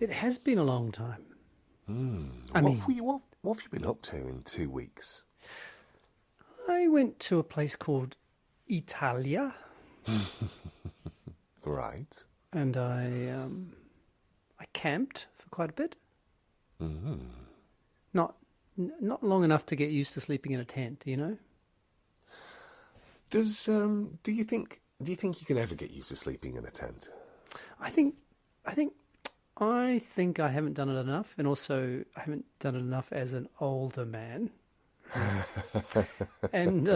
It has been a long time. What have you been up to in 2 weeks? I went to a place called Italia, Right. and I camped for quite a bit. Mm-hmm. Not long enough to get used to sleeping in a tent, you know. Do you think you can ever get used to sleeping in a tent? I think I haven't done it enough, and also I haven't done it enough as an older man. And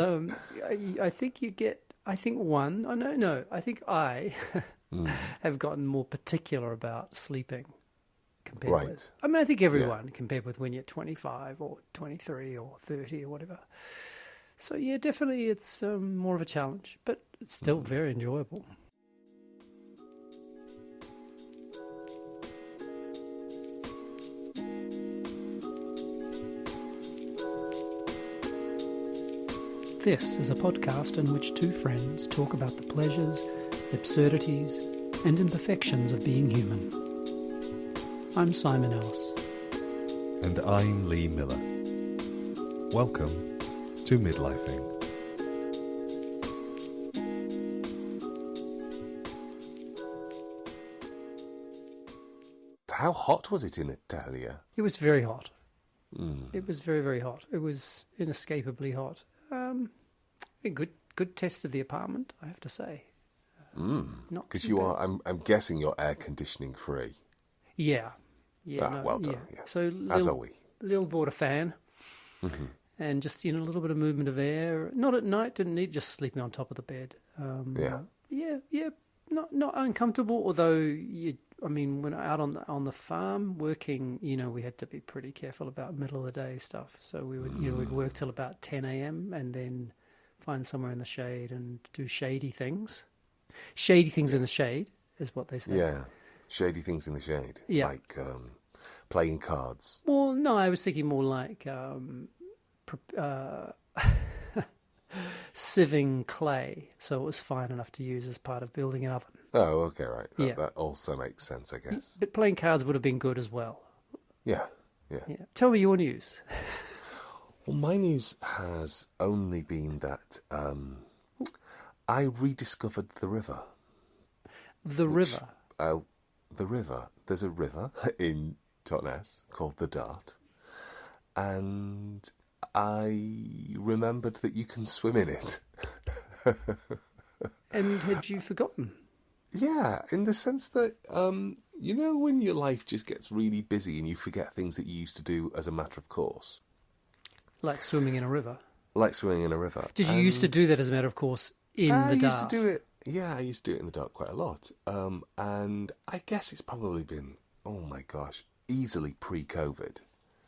I think you get. I think one. Oh no. I think I have gotten more particular about sleeping compared with. I mean, I think everyone compared with when you're 25 or 23 or 30 or whatever. So yeah, definitely it's more of a challenge, but it's still very enjoyable. This is a podcast in which two friends talk about the pleasures, absurdities, and imperfections of being human. I'm Simon Ellis. And I'm Lee Miller. Welcome to Midlifing. How hot was it in Italia? It was very hot. It was very, very hot. It was inescapably hot. A good test of the apartment, I have to say. Because you are, I'm guessing you're air conditioning free. Yeah. Well done. Yeah. Yes. So as are we. Lil bought a fan, and just a little bit of movement of air. Not at night. Didn't need just sleeping on top of the bed. Yeah. Not uncomfortable. Although when out on the farm working, we had to be pretty careful about middle of the day stuff. So we would, we'd work till about 10 a.m. and then find somewhere in the shade and do shady things. Shady things in the shade is what they say. Yeah, shady things in the shade. Yeah. Like playing cards. Well, no, I was thinking more like sieving clay, so it was fine enough to use as part of building an oven. Oh, okay, right. That also makes sense, I guess. But playing cards would have been good as well. Yeah. Tell me your news. Well, my news has only been that I rediscovered the river. The river? The river. There's a river in Totnes called the Dart. And I remembered that you can swim in it. And had you forgotten? Yeah, in the sense that, when your life just gets really busy and you forget things that you used to do as a matter of course. Like swimming in a river? Like swimming in a river. Did you used to do that as a matter of course in the Dart? I used to do it. Yeah, I used to do it in the Dart quite a lot. And I guess it's probably been, oh my gosh, easily pre-COVID.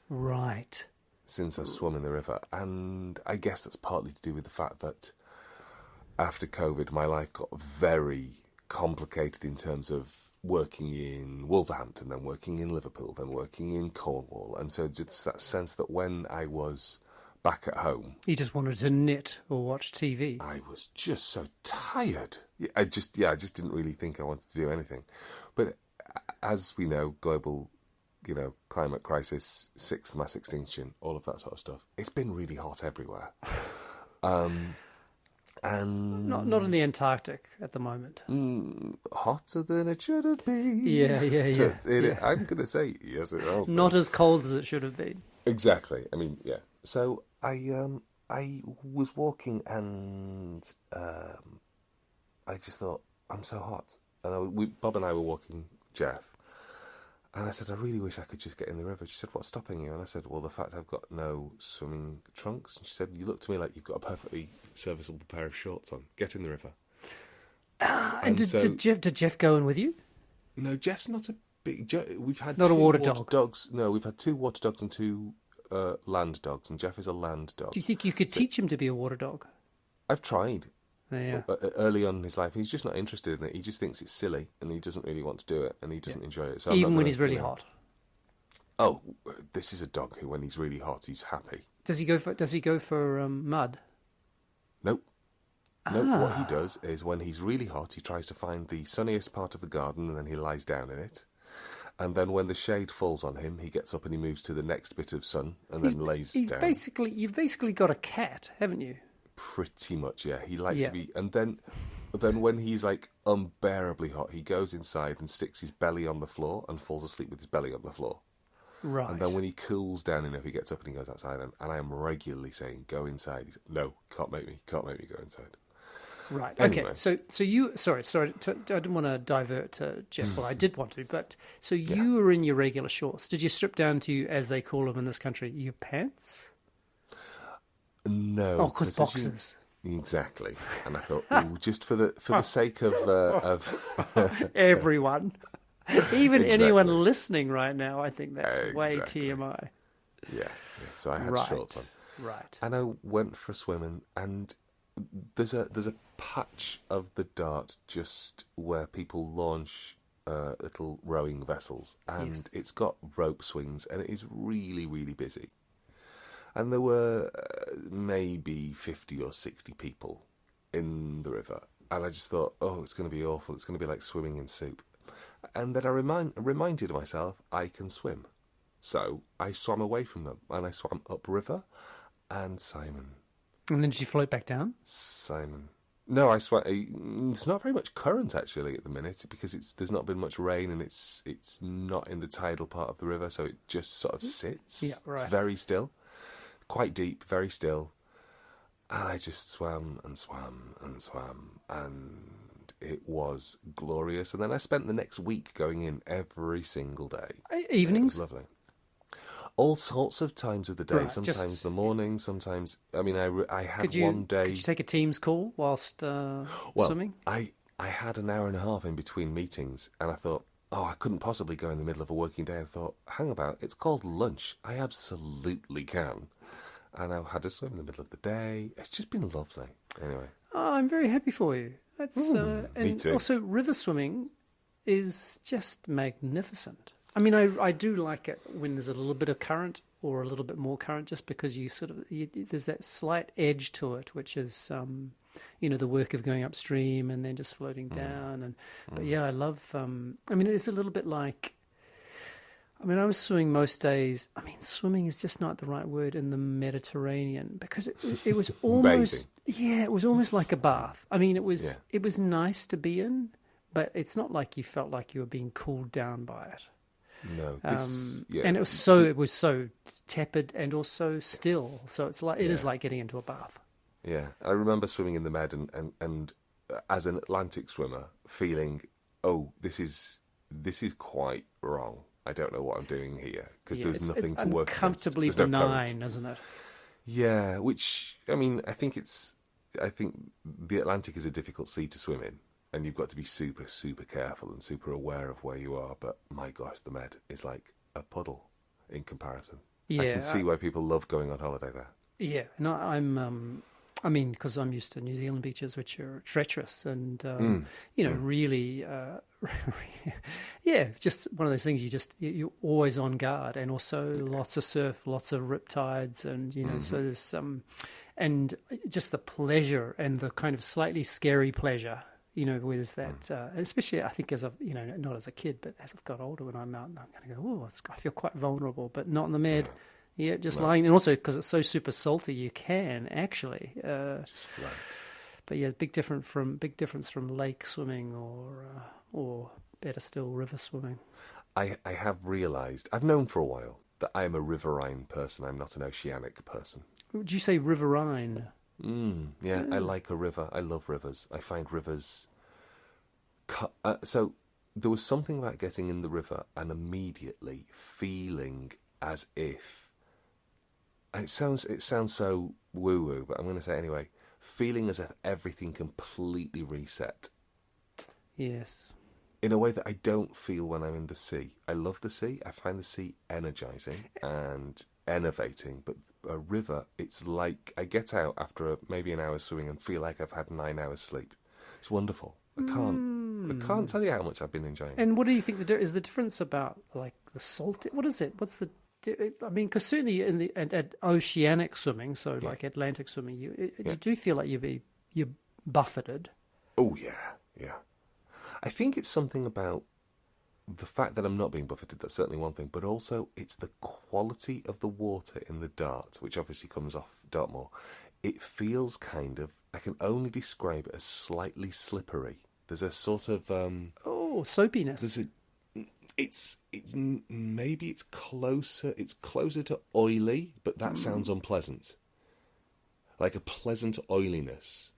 Right. Since I've swum in the river. And I guess that's partly to do with the fact that after COVID, my life got very complicated in terms of working in Wolverhampton, then working in Liverpool, then working in Cornwall. And so just that sense that when I was back at home... You just wanted to knit or watch TV. I was just so tired. I just didn't really think I wanted to do anything. But as we know, global, climate crisis, sixth mass extinction, all of that sort of stuff. It's been really hot everywhere. And not in the Antarctic at the moment. Hotter than it should have been. Yeah. So I'm going to say yes. Not as cold as it should have been. Exactly. I mean, yeah. So I was walking and I just thought, I'm so hot. And Bob and I were walking Jeff. And I said, I really wish I could just get in the river. She said, what's stopping you? And I said, well, the fact I've got no swimming trunks. And she said, you look to me like you've got a perfectly serviceable pair of shorts on. Get in the river. And did Jeff go in with you? No, Jeff's not a big... We've had not two a water dog. Dogs. No, we've had 2 water dogs and 2 land dogs. And Jeff is a land dog. Do you think you could teach him to be a water dog? I've tried. Yeah. Early on in his life, he's just not interested in it. He just thinks it's silly, and he doesn't really want to do it, and he doesn't enjoy it. So even when he's really hot. Oh, this is a dog who, when he's really hot, he's happy. Does he go for mud? Nope. No, what he does is when he's really hot, he tries to find the sunniest part of the garden, and then he lies down in it. And then when the shade falls on him, he gets up and he moves to the next bit of sun and then lays down. You've basically got a cat, haven't you? Pretty much, yeah. He likes to be... And then when he's like unbearably hot, he goes inside and sticks his belly on the floor and falls asleep with his belly on the floor. Right. And then when he cools down enough, he gets up and he goes outside. And I am regularly saying, go inside. He's, no, can't make me go inside. Right. Anyway. Okay. So you... Sorry. I didn't want to divert to Jeff. Well, I did want to, but... So you were in your regular shorts. Did you strip down to, as they call them in this country, your pants? No. Oh, because boxers. Exactly. And I thought, ooh, just for the sake of everyone, even exactly. anyone listening right now, I think that's way TMI. Yeah. So I had shorts on. Right. And I went for a swim, and there's a patch of the Dart just where people launch little rowing vessels, and it's got rope swings, and it is really, really busy. And there were maybe 50 or 60 people in the river. And I just thought, oh, it's going to be awful. It's going to be like swimming in soup. And then I reminded myself, I can swim. So I swam away from them. And I swam upriver. And Simon. And then did you float back down? Simon. No, I swam. It's not very much current, actually, at the minute, because there's not been much rain, and it's not in the tidal part of the river, so it just sort of sits. Yeah, right. It's very still. Quite deep, very still, and I just swam and swam and swam, and it was glorious. And then I spent the next week going in every single day. Evenings? It was lovely. All sorts of times of the day. Right, sometimes the morning, sometimes... I mean, I had one day... Could you take a Teams call whilst swimming? I had an hour and a half in between meetings, and I thought, oh, I couldn't possibly go in the middle of a working day. I thought, hang about, it's called lunch. I absolutely can. And I had to swim in the middle of the day. It's just been lovely. Anyway. Oh, I'm very happy for you. That's me and too. Also, river swimming is just magnificent. I mean, I do like it when there's a little bit of current or a little bit more current, just because there's that slight edge to it, which is the work of going upstream and then just floating down. But yeah, I love. I mean, it's a little bit like. I mean, I was swimming most days. I mean, swimming is just not the right word in the Mediterranean, because it was almost it was almost like a bath. I mean, it was nice to be in, but it's not like you felt like you were being cooled down by it. No, and it was so tepid and also still. So it's like it is like getting into a bath. Yeah, I remember swimming in the Med and as an Atlantic swimmer feeling, oh, this is quite wrong. I don't know what I'm doing here, because there's nothing to work against. It's uncomfortably benign, isn't it? Yeah, which, I mean, I think the Atlantic is a difficult sea to swim in, and you've got to be super, super careful and super aware of where you are. But my gosh, the Med is like a puddle in comparison. Yeah, I can see why people love going on holiday there. Yeah, and I mean, because I'm used to New Zealand beaches, which are treacherous and, really, just one of those things you're always on guard, and also lots of surf, lots of riptides, and, so there's and just the pleasure and the kind of slightly scary pleasure, where there's that, especially I think as I've, not as a kid, but as I've got older, when I'm out, and I'm going to go, I feel quite vulnerable, but not in the Med. Yeah, lying, and also because it's so super salty, you can actually. But yeah, big difference from lake swimming or better still, river swimming. I have realised, I've known for a while, that I am a riverine person. I'm not an oceanic person. Would you say riverine? Yeah, I like a river. I love rivers. I find rivers. So there was something about getting in the river and immediately feeling as if. It sounds so woo-woo, but I'm going to say it anyway. Feeling as if everything completely reset. Yes. In a way that I don't feel when I'm in the sea. I love the sea. I find the sea energising and enervating. But a river, it's like I get out after maybe an hour's swimming and feel like I've had 9 hours sleep. It's wonderful. I can't tell you how much I've been enjoying it. And what do you think is the difference about, like, the salt? What is it? What's the... I mean, because certainly at oceanic swimming, so like Atlantic swimming, you do feel like you're buffeted. Oh yeah. I think it's something about the fact that I'm not being buffeted, that's certainly one thing, but also it's the quality of the water in the Dart, which obviously comes off Dartmoor. It feels kind of, I can only describe it as slightly slippery. There's a sort of... soapiness. Maybe it's closer to oily, but that sounds unpleasant. Like a pleasant oiliness.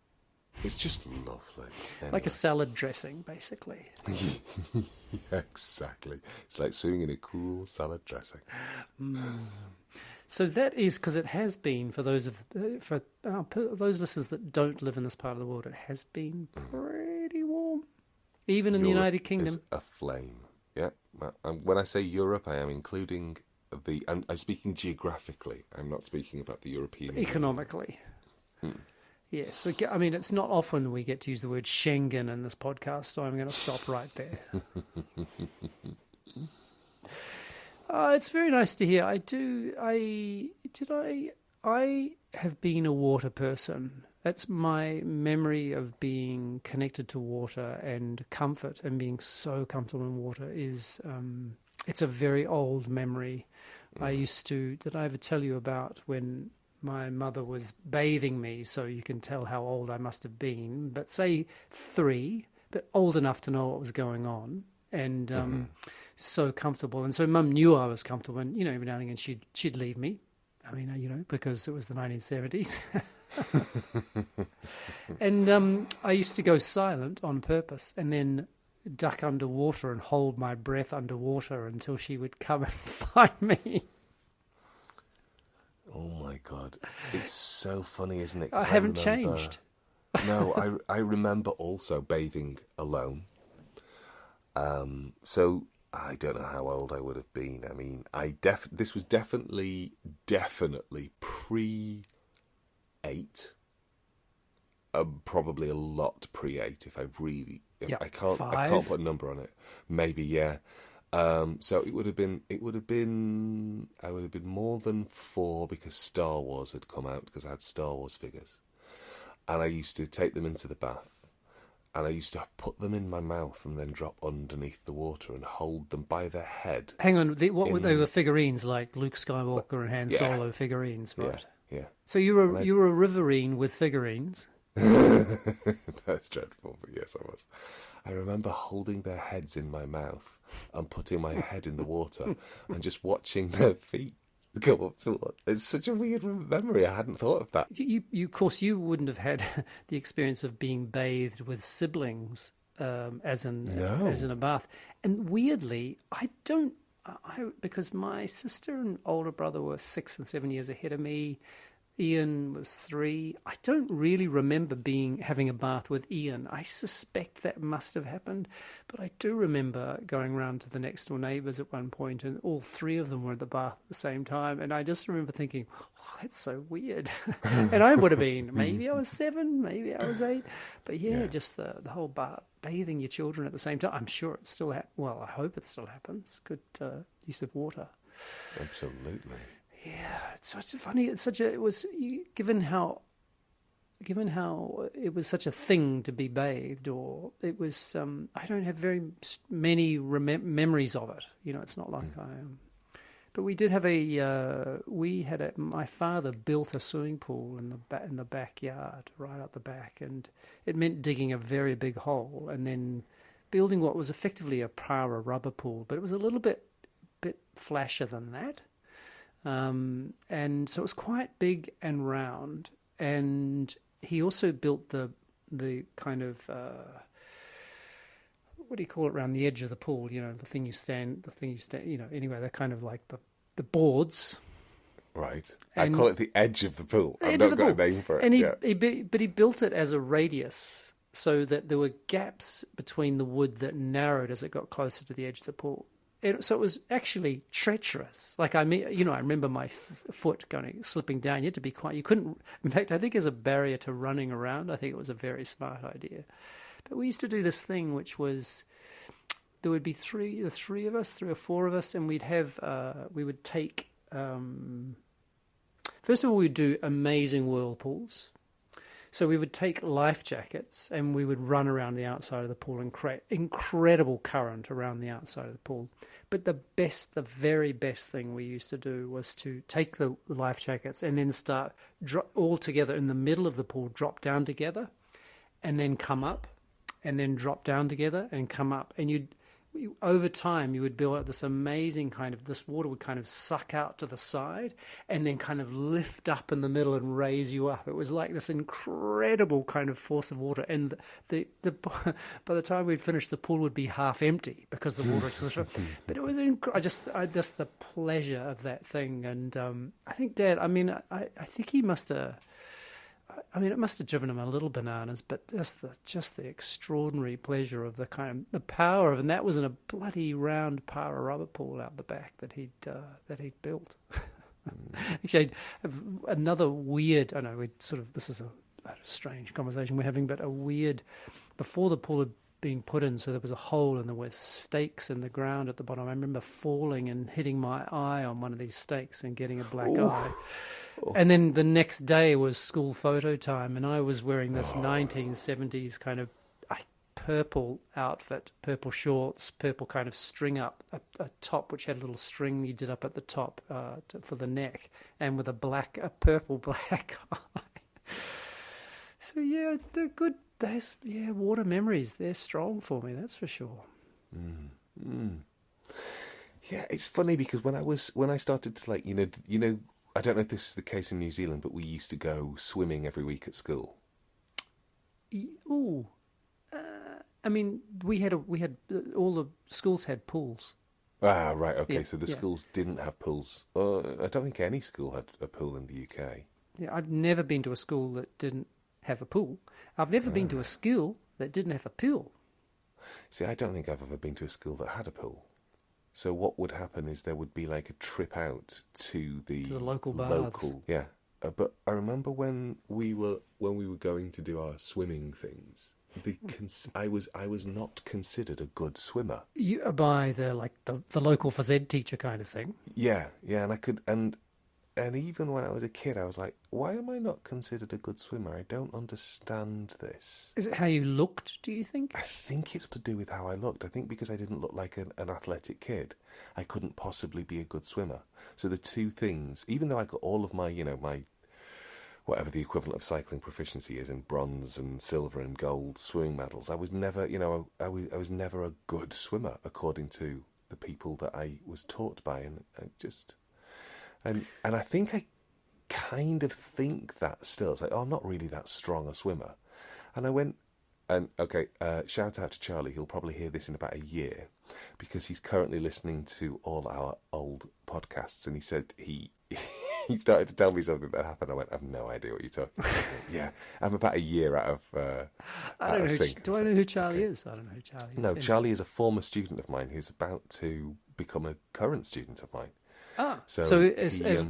It's just lovely. Anyway. Like a salad dressing, basically. Yeah, exactly. It's like swimming in a cool salad dressing. So that is because it has been, for those listeners that don't live in this part of the world, it has been pretty warm, even in the United Kingdom. Is a flame. Yeah. When I say Europe, I am including I'm speaking geographically. I'm not speaking about the European Union. Economically. Yes. I mean, it's not often we get to use the word Schengen in this podcast, so I'm going to stop right there. It's very nice to hear. I have been a water person. That's my memory of being connected to water and comfort, and being so comfortable in water is, it's a very old memory. Did I ever tell you about when my mother was bathing me, so you can tell how old I must have been, but say 3, but old enough to know what was going on, and so comfortable. And so Mum knew I was comfortable, and, every now and again she'd leave me. I mean, because it was the 1970s. And I used to go silent on purpose and then duck underwater and hold my breath underwater until she would come and find me. Oh my God. It's so funny, isn't it? I haven't changed. No, I remember also bathing alone. So I don't know how old I would have been. I mean, this was definitely pre-8. Probably a lot pre-8 if I really... I can't put a number on it. Maybe, yeah. So I would have been more than 4 because Star Wars had come out, because I had Star Wars figures. And I used to take them into the bath, and I used to put them in my mouth and then drop underneath the water and hold them by their head. Hang on, they were figurines like Luke Skywalker and Han Solo figurines, right? Yeah. So you were a riverine with figurines? That's dreadful, but yes, I was. I remember holding their heads in my mouth and putting my head in the water and just watching their feet go up to it. It's such a weird memory. I hadn't thought of that. Of course, you wouldn't have had the experience of being bathed with siblings, as in a bath. And weirdly, because my sister and older brother were 6 and 7 years ahead of me. Ian was 3. I don't really remember having a bath with Ian. I suspect that must have happened, but I do remember going round to the next door neighbours at one point, and all 3 of them were at the bath at the same time. And I just remember thinking, "Oh, that's so weird." And I would have been, maybe I was 7, maybe I was 8, but just the whole bathing your children at the same time. I'm sure it still well, I hope it still happens. Good use of water. Absolutely. Yeah, it's such a funny. Given how it was such a thing to be bathed, or it was. I don't have very many memories of it. It's not like I am. But we did have my father built a swimming pool in the backyard, right out the back, and it meant digging a very big hole and then building what was effectively a para rubber pool, but it was a little bit flashier than that. And so it was quite big and round, and he also built the kind of what do you call it, around the edge of the pool? The thing you stand. Anyway, they're kind of like the boards. Right. I call it the edge of the pool. I've not got a name for it. And he built it as a radius, so that there were gaps between the wood that narrowed as it got closer to the edge of the pool. So it was actually treacherous. Like, I remember my foot slipping down. You had to be quiet. You couldn't. In fact, I think as a barrier to running around, I think it was a very smart idea. But we used to do this thing, which was there would be the 3 of us, 3 or 4 of us, and we would take. First of all, we'd do amazing whirlpools. So we would take life jackets and we would run around the outside of the pool and create incredible current around the outside of the pool. But the very best thing we used to do was to take the life jackets and then start all together in the middle of the pool, drop down together, and then come up, and then drop down together and come up. And over time, you would build up this amazing this water would kind of suck out to the side and then kind of lift up in the middle and raise you up. It was like this incredible kind of force of water. And by the time we'd finished, the pool would be half empty because the water had but it was just the pleasure of that thing. And I think Dad, I think he must have, it must have driven him a little bananas, but just the extraordinary pleasure of the power of, and that was in a bloody round power rubber pool out the back that he'd built. Actually, another weird. I know this is a strange conversation we're having, but a weird. Before the pool had been put in, so there was a hole and there were stakes in the ground at the bottom. I remember falling and hitting my eye on one of these stakes and getting a black eye. And then the next day was school photo time, and I was wearing this 1970s kind of purple outfit, purple shorts, purple kind of string up, a top which had a little string you did up at the top for the neck, and with a purple black eye. So yeah, they're good. Water memories, they're strong for me, that's for sure. Yeah, it's funny because when I started to I don't know if this is the case in New Zealand, but we used to go swimming every week at school. We had all the schools had pools. Ah, right, okay. Yeah, so the schools didn't have pools. I don't think any school had a pool in the UK. Yeah, I've never been to a school that didn't have a pool. I've never been to a school that didn't have a pool. See, I don't think I've ever been to a school that had a pool. So what would happen is there would be like a trip out to the local baths. Yeah. But I remember when we were going to do our swimming things, I was not considered a good swimmer. You by the local phys ed teacher kind of thing. Yeah, and even when I was a kid, I was like, why am I not considered a good swimmer? I don't understand this. Is it how you looked, do you think? I think it's to do with how I looked. I think because I didn't look like an athletic kid, I couldn't possibly be a good swimmer. So the two things, even though I got all of my, my whatever the equivalent of cycling proficiency is in bronze and silver and gold swimming medals, I was never, I was never a good swimmer according to the people that I was taught by, and And I think I kind of think that still. It's like, I'm not really that strong a swimmer. And I went, shout out to Charlie. He'll probably hear this in about a year because he's currently listening to all our old podcasts. And he said he started to tell me something that happened. I went, I have no idea what you're talking about. Yeah, I'm about a year out of sync. Do I know who Charlie is? I don't know who Charlie is. No, Charlie is a former student of mine who's about to become a current student of mine. So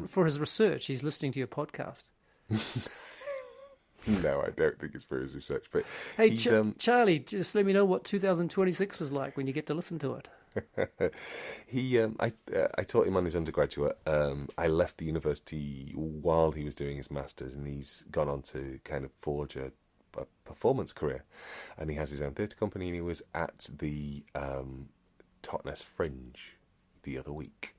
for his research, he's listening to your podcast. No, I don't think it's for his research. But hey, Charlie, just let me know what 2026 was like when you get to listen to it. I taught him on his undergraduate. I left the university while he was doing his masters, and he's gone on to kind of forge a performance career. And he has his own theatre company, and he was at the Totnes Fringe the other week.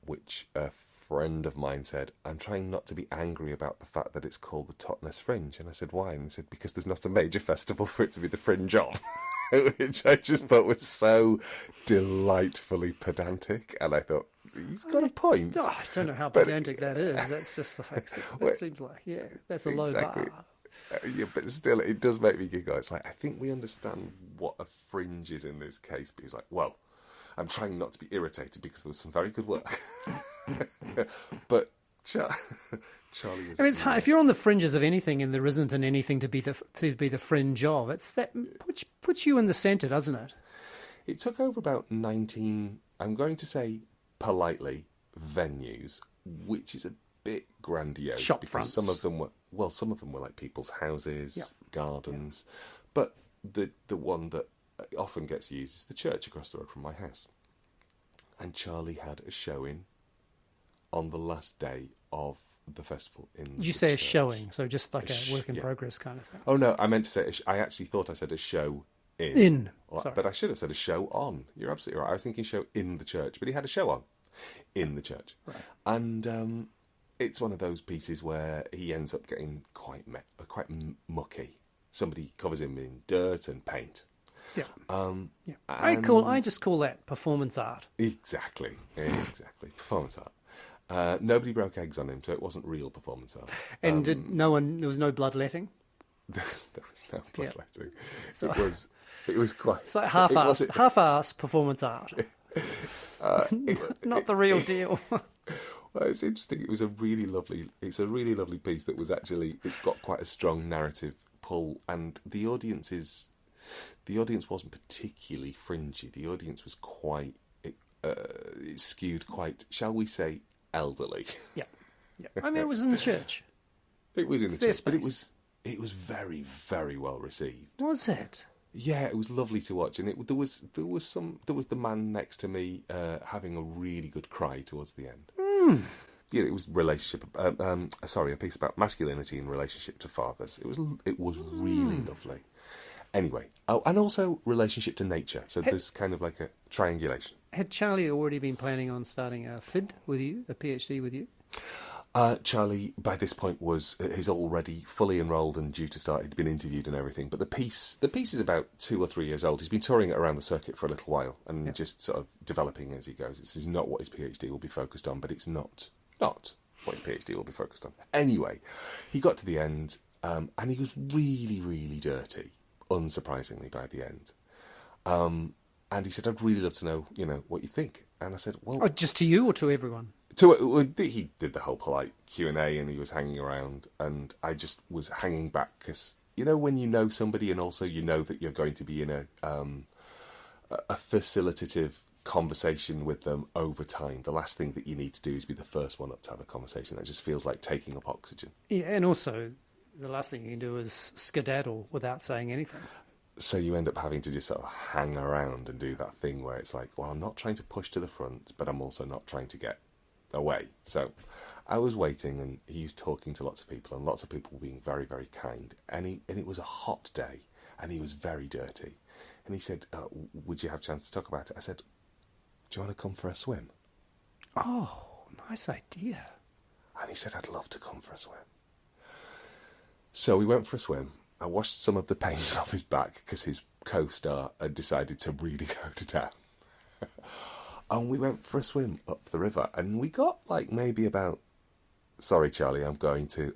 Which a friend of mine said, I'm trying not to be angry about the fact that it's called the Totnes Fringe. And I said, why? And they said, because there's not a major festival for it to be the fringe on. Which I just thought was so delightfully pedantic. And I thought, he's got a point. I don't know how pedantic that is. That's just like, that seems like, that's a low bar. Yeah, but still, it does make me giggle. It's like, I think we understand what a fringe is in this case. But he's like, well, I'm trying not to be irritated because there was some very good work. But Charlie was... it's hard. If you're on the fringes of anything and there isn't anything to be the fringe of, it's that puts you in the centre, doesn't it? It took over about 19, I'm going to say politely, venues, which is a bit grandiose. Shop because fronts. some of them were like people's houses, gardens. But the one that often gets used is the church across the road from my house. And Charlie had a showing on the last day of the festival in. You say a showing, so just like a work in progress kind of thing. Oh no, I meant to say. I actually thought I said a show in. Sorry. But I should have said a show on. You're absolutely right. I was thinking show in the church, but he had a show on in the church, right. And it's one of those pieces where he ends up getting quite mucky. Somebody covers him in dirt and paint. Yeah. And I just call that performance art. Exactly. Performance art. Nobody broke eggs on him, so it wasn't real performance art. And there was no bloodletting? There was no bloodletting. So, it was quite... It's like half-ass performance art. Not the real deal. Well, it's interesting. It's a really lovely piece that was actually... It's got quite a strong narrative pull, and the audience wasn't particularly fringy. The audience was quite... It skewed quite, shall we say, elderly. Yeah. I mean, it was in the church. It was in the church, but it was very, very well received. Was it? Yeah, it was lovely to watch, and there was the man next to me having a really good cry towards the end. Yeah, it was a piece about masculinity in relationship to fathers. It was really lovely. Anyway, and also relationship to nature. So there's kind of like a triangulation. Had Charlie already been planning on starting a FID with you, a PhD with you? Charlie, by this point, he's already fully enrolled and due to start. He'd been interviewed and everything. But the piece is about 2 or 3 years old. He's been touring it around the circuit for a little while and just sort of developing as he goes. This is not what his PhD will be focused on, but it's not what his PhD will be focused on. Anyway, he got to the end, and he was really, really dirty, unsurprisingly, by the end. And he said, "I'd really love to know, what you think." And I said, "Well, just to you or to everyone?" He did the whole polite Q&A, and he was hanging around, and I just was hanging back because when you know somebody, and also you know that you're going to be in a facilitative conversation with them over time. The last thing that you need to do is be the first one up to have a conversation. That just feels like taking up oxygen. Yeah, and also the last thing you can do is skedaddle without saying anything. So you end up having to just sort of hang around and do that thing where it's like, well, I'm not trying to push to the front, but I'm also not trying to get away. So I was waiting, and he was talking to lots of people, and lots of people were being very, very kind. And it was a hot day, and he was very dirty. And he said, would you have a chance to talk about it? I said, do you want to come for a swim? Oh, nice idea. And he said, I'd love to come for a swim. So we went for a swim. I washed some of the paint off his back because his co-star had decided to really go to town. And we went for a swim up the river, and we got like maybe about... Sorry, Charlie, I'm going to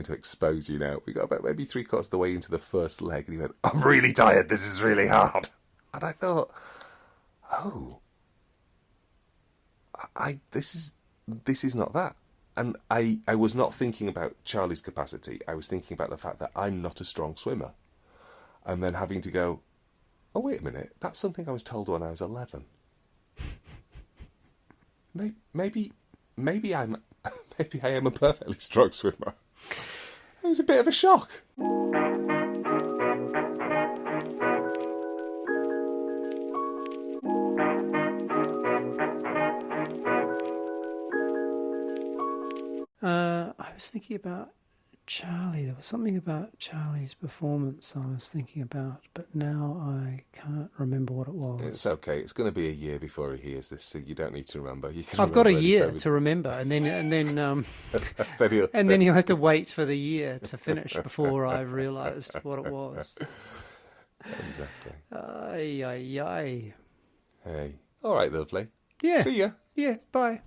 expose you now. We got about maybe 3/4 of the way into the first leg, and he went, "I'm really tired. This is really hard." And I thought, oh, this is not that. And I was not thinking about Charlie's capacity. I was thinking about the fact that I'm not a strong swimmer. And then having to go, oh, wait a minute, that's something I was told when I was 11. Maybe I am a perfectly strong swimmer. It was a bit of a shock. I was thinking about Charlie. There was something about Charlie's performance I was thinking about, but now I can't remember what it was. It's okay. It's going to be a year before he hears this, so you don't need to remember. I've got a year to remember, and then then you'll have to wait for the year to finish before I've realised what it was. Exactly. Ay. Hey. All right, lovely. Yeah. See ya. Yeah, bye.